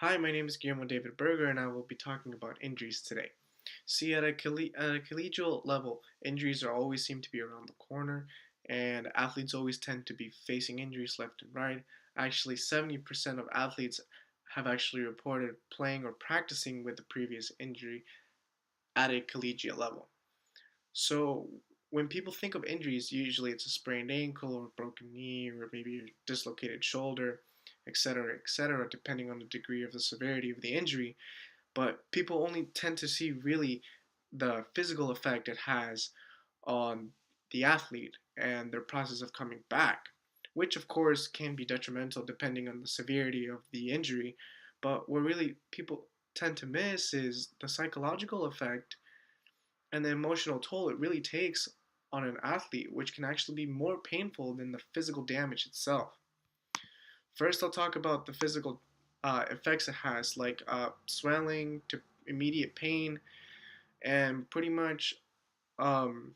Hi, my name is Guillermo David Berger, and I will be talking about injuries today. See, at a collegial level, injuries are always seem to be around the corner, and athletes always tend to be facing injuries left and right. Actually, 70% of athletes have actually reported playing or practicing with a previous injury at a collegiate level. So, when people think of injuries, usually it's a sprained ankle or broken knee or maybe a dislocated shoulder, etc., depending on the degree of the severity of the injury. But people only tend to see really the physical effect it has on the athlete and their process of coming back, which of course can be detrimental depending on the severity of the injury. But what really people tend to miss is the psychological effect and the emotional toll it really takes on an athlete, which can actually be more painful than the physical damage itself. First, I'll talk about the physical effects it has, like swelling to immediate pain, and pretty much um,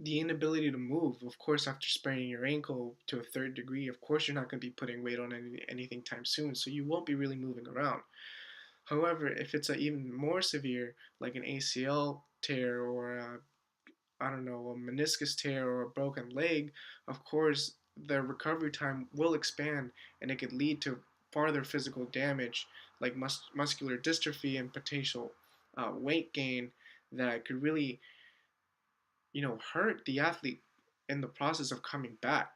the inability to move. Of course, after spraining your ankle to a third degree, of course, you're not going to be putting weight on anything time soon, so you won't be really moving around. However, if it's a even more severe, like an ACL tear or I don't know, a meniscus tear or a broken leg, of course, the recovery time will expand and it could lead to farther physical damage like muscular dystrophy and potential weight gain that could really, hurt the athlete in the process of coming back.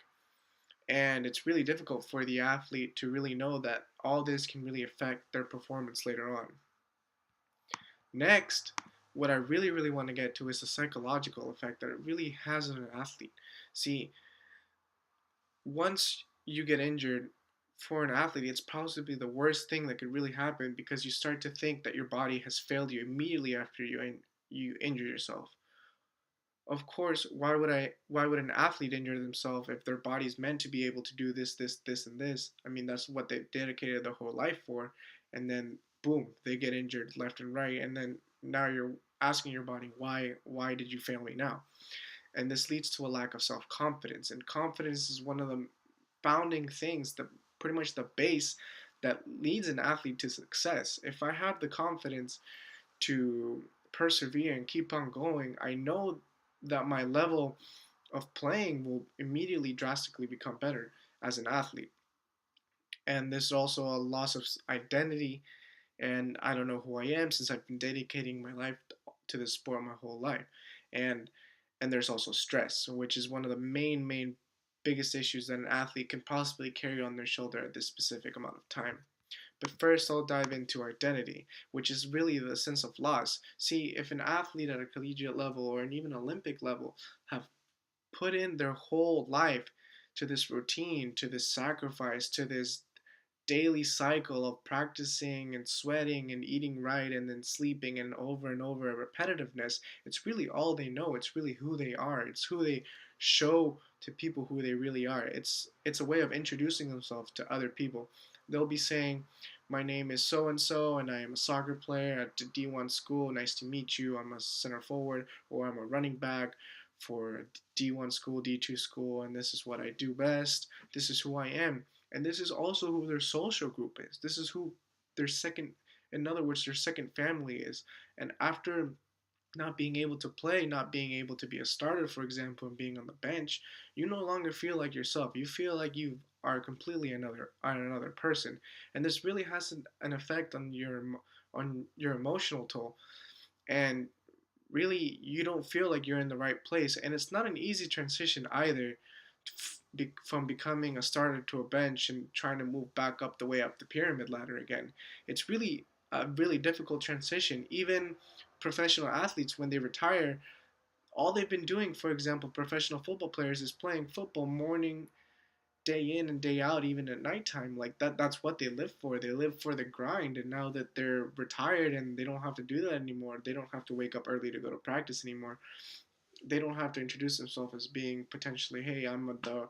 And it's really difficult for the athlete to really know that all this can really affect their performance later on. Next, what I really want to get to is the psychological effect that it really has on an athlete. See, once you get injured for an athlete, it's possibly the worst thing that could really happen because you start to think that your body has failed you immediately after you injure yourself. Of course, why would an athlete injure themselves if their body's meant to be able to do this, and this? I mean, that's what they've dedicated their whole life for, and then boom, they get injured left and right, and then now you're asking your body, why did you fail me now? And this leads to a lack of self-confidence, and confidence is one of the founding things, that pretty much the base that leads an athlete to success. If I have the confidence to persevere and keep on going, I know that my level of playing will immediately drastically become better as an athlete. And there's also a loss of identity, and I don't know who I am since I've been dedicating my life to this sport my whole life. And and there's also stress, which is one of the main biggest issues that an athlete can possibly carry on their shoulder at this specific amount of time. But first, I'll dive into identity, which is really the sense of loss. See, if an athlete at a collegiate level or an even Olympic level have put in their whole life to this routine, to this sacrifice, to this daily cycle of practicing and sweating and eating right and then sleeping and over repetitiveness, it's really all they know. It's really who they are. It's who they show to people who they really are. It's a way of introducing themselves to other people. They'll be saying, my name is so and so and I am a soccer player at D1 school. Nice to meet you. I'm a center forward or I'm a running back for D1 school, D2 school, and this is what I do best. This is who I am. And this is also who their social group is. This is who their second, in other words, their second family is. And after not being able to play, not being able to be a starter, for example, and being on the bench, you no longer feel like yourself. You feel like you are completely another person, and this really has an effect on your emotional toll. And really, you don't feel like you're in the right place, and it's not an easy transition either from becoming a starter to a bench and trying to move back up the way up the pyramid ladder again. It's really a really difficult transition. Even professional athletes, when they retire, all they've been doing, for example, professional football players, is playing football morning, day in and day out, even at nighttime. Like that's what they live for. They live for the grind. And now that they're retired and they don't have to do that anymore, they don't have to wake up early to go to practice anymore. They don't have to introduce themselves as being potentially, hey, I'm the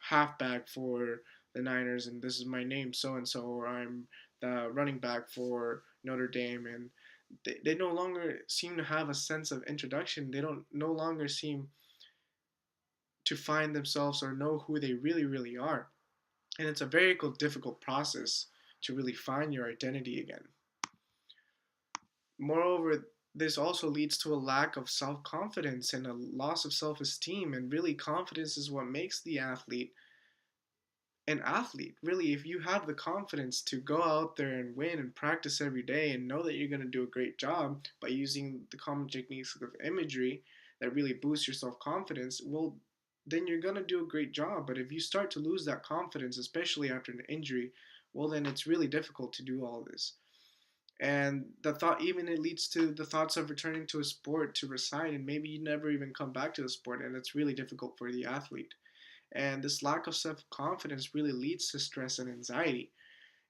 halfback for the Niners, and this is my name, so and so, or I'm the running back for Notre Dame, and they no longer seem to have a sense of introduction. They don't no longer seem to find themselves or know who they really are, and it's a very difficult process to really find your identity again. Moreover, this also leads to a lack of self confidence and a loss of self esteem. And really, confidence is what makes the athlete an athlete. Really, if you have the confidence to go out there and win and practice every day and know that you're going to do a great job by using the common techniques of imagery that really boost your self confidence, well, then you're going to do a great job. But if you start to lose that confidence, especially after an injury, well, then it's really difficult to do all this. And the thought, even it leads to the thoughts of returning to a sport to reside, and maybe you never even come back to the sport, and it's really difficult for the athlete. And this lack of self confidence really leads to stress and anxiety.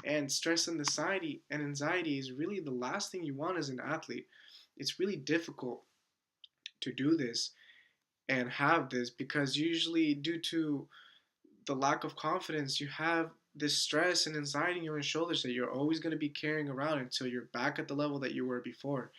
And stress and anxiety is really the last thing you want as an athlete. It's really difficult to do this and have this because usually, due to the lack of confidence, you have this stress and anxiety on your shoulders that you're always going to be carrying around until you're back at the level that you were before.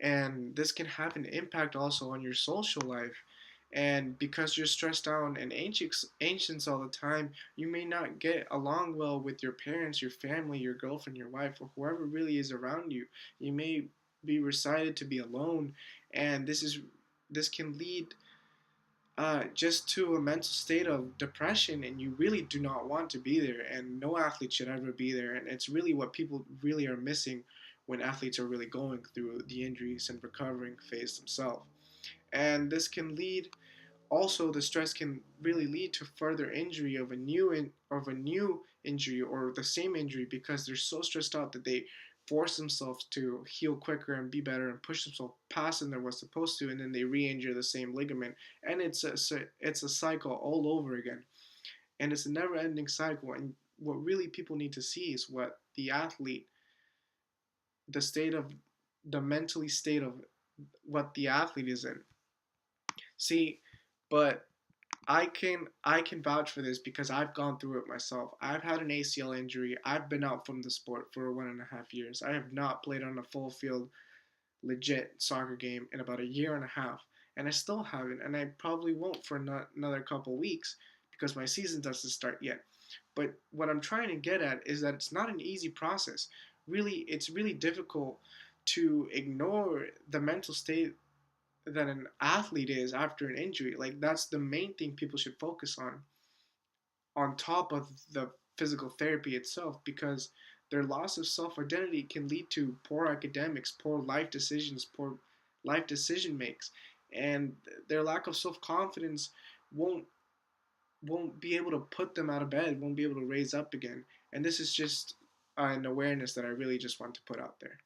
And this can have an impact also on your social life. And because you're stressed out and anxious all the time, you may not get along well with your parents, your family, your girlfriend, your wife, or whoever really is around you. You may be recited to be alone, and this can lead just to a mental state of depression, and you really do not want to be there, and no athlete should ever be there. And it's really what people really are missing when athletes are really going through the injuries and recovering phase themselves. And this can lead, also the stress can really lead to further injury of a new injury or the same injury, because they're so stressed out that they force themselves to heal quicker and be better and push themselves past than they were supposed to, and then they re-injure the same ligament, and it's a cycle all over again, and it's a never-ending cycle. And what really people need to see is what the athlete, the state of the mentally state of what the athlete is in. See, but I can vouch for this because I've gone through it myself. I've had an ACL injury. I've been out from the sport for 1.5 years. I have not played on a full field legit soccer game in about a year and a half, and I still haven't, and I probably won't for another couple weeks because my season doesn't start yet. But what I'm trying to get at is that it's not an easy process. Really, it's really difficult to ignore the mental state that an athlete is after an injury. Like, that's the main thing people should focus on top of the physical therapy itself, because their loss of self-identity can lead to poor academics, poor life decisions, poor life decision makes, and their lack of self-confidence won't won't be able to put them out of bed, won't be able to raise up again. And this is just an awareness that I really just want to put out there.